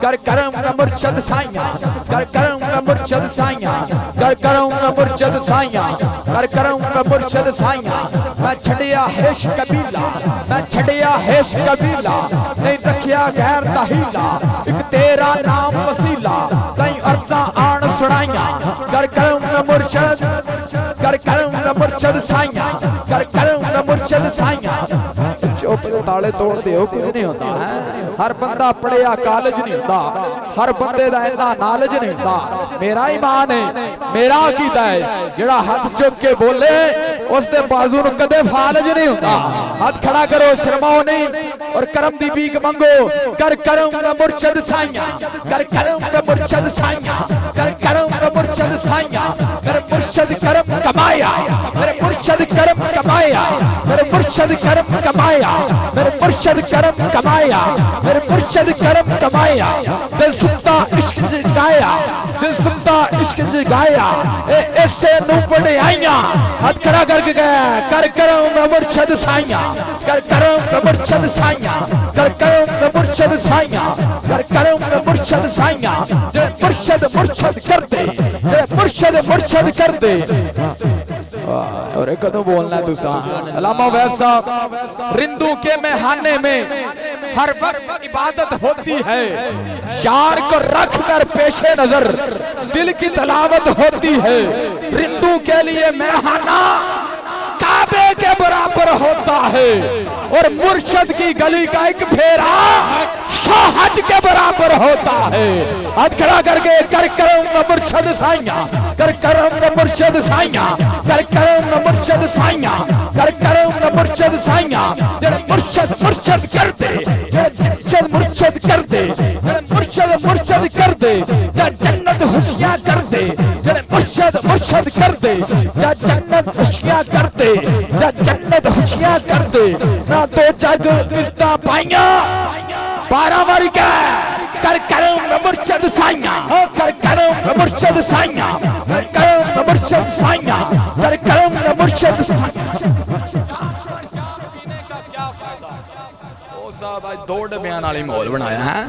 कर करूंगा मुर्शद साइया, कर करूंगा मुर्शद साइया, कर करूंगा मुर्शद साइया, कर करूंगा मुर्शद साइया। मैं छड़िया हेश कबीला, मैं छड़िया हेश कबीला, नहीं रखिया गैर दहीला, एक तेरा नाम वसीला, कई अर्जा आन सुनाइया। कर करूंगा मुर्शद, कर करूंगा मुर्शद साइया, कर करूंगा मुर्शद साइया। चुप ताले तोड़ दियो, कुछ नहीं होता है। हर बंदा पढ़िया कॉलेज नहीं होता, हर बंदे दा इन्ना नॉलेज नहीं होता। मेरा ईमान है, मेरा अकीदा है, जेड़ा हाथ चुक के बोले उसदे बाजू नूं कदे फालज नहीं होता। हाथ खड़ा करो, शर्माओ नहीं और करम दी भीख मंगो। कर करूंगा मुर्शद साइया, कर करूंगा मुर्शद साइया, कर करूंगा मुर्शद साइया। मेरे मुर्शद करम कमाया, मेरे मुर्शद करम कमाया, मेरे मुर्शद करम कमाया, मेरे मुर्शद करम कमाया, मेरे मुर्शद करम कमाया। दिल सुनता इश्क जगाया, दिल सुनता इश्क जगाया, ऐसे नूं बढ़ाइया। हाथ खड़ा करके गया, कर करूंगा मुर्शद साइया, कर करूंगा मुर्शद साइया, कर करूंगा मुर्शद साइया, कर करूंगा मुर्शद साइया। जे मुर्शद मुर्शद कर दे, जे मुर्शद मुर्शद कर दे। और एक कदम बोलना है दूसरा। अल्लामा वैद साहब, रिंदू के मेहाने में हर वक्त इबादत होती है, यार को रख कर पेशे नजर दिल की तलावत होती है। रिंदू के लिए मेहाना काबे के बराबर होता है, और मुर्शद की गली का एक फेरा हज के बराबर होता है। हाथ खड़ा करके कर करूंगा मुर्शद साइया, कर करूंगा मुर्शद साइया, कर करूंगा मुर्शद साइया, कर करूंगा मुर्शद साइया। जेड़े मुर्शद मुर्शद कर दे, जेड़े मुर्शद कर दे, जेड़े मुर्शद मुर्शद कर दे, जा जन्नत खुशियां कर दे। जेड़े मुर्शद मुर्शद कर दे, जा जन्नत खुशियां कर दे, जा जन्नत खुशियां कर दे। ना तो जग इफ्ता पाइया 12 वारी का कर करूंगा मुर्शद साइया, कर करूंगा मुर्शद साइया, कर करूंगा मुर्शद साइया, कर करूंगा मुर्शद ओ साहब आज दो डबियां वाली माहौल बनाया है।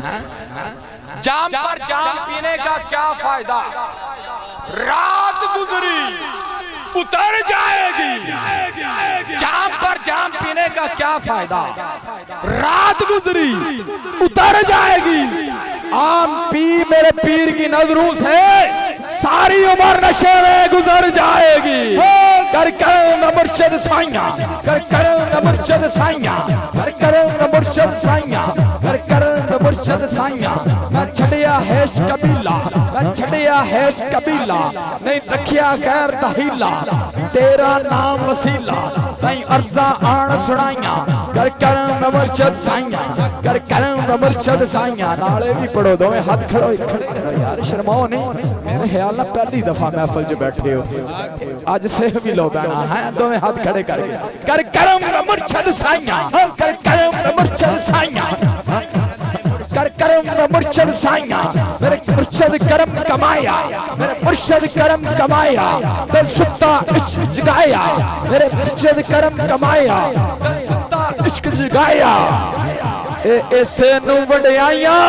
जाम पर जाम पीने का क्या फायदा, रात गुजरी उतर जाएगी। जाम पर जाम पीने का क्या फायदा, रात गुजरी उतर जाएगी। आम पी मेरे पीर की नजरों से सारी उम्र नशे में गुजर जाएगी। कर करूंगा मुर्शद साइया, कर करूंगा मुर्शद साइया, कर करूंगा मुर्शद साइया, कर करूंगा मुर्शद साइया। मैं छड़िया हेश कबीला, मैं छड़िया हेश कबीला, नहीं रखिया गैर दहीला, तेरा नाम वसीला, सही अर्जा आन सुनाइया। कर करूंगा मुर्शद साइया, कर करूंगा मुर्शद साइया। नाले भी पढ़ो, दो हाथ खड़ो करो यार, शर्माओ नहीं। मेरे ख्याल ना पहली दफा महफिल च बैठे हो, आज से भी लो बैठा है, दो हाथ खड़े करके कर करूंगा मुर्शद साइया, कर करूंगा मुर्शद साइया, कर करूंगा मुर्शद साइया। मेरे मुर्शद करम कमाया, मेरे मुर्शद करम कमाया, दिल सुनता इश्क जगाया, मेरे मुर्शद करम कमाया, दिल सुनता इश्क जगाया। ऐसे नूं वड्याइयां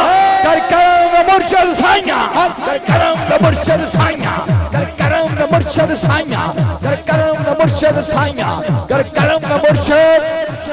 कर करूंगा मुर्शद साइया, कर करूंगा मुर्शद साइया, कर करूंगा मुर्शद साइया, कर करूंगा मुर्शद साइया, कर करूंगा मुर्शद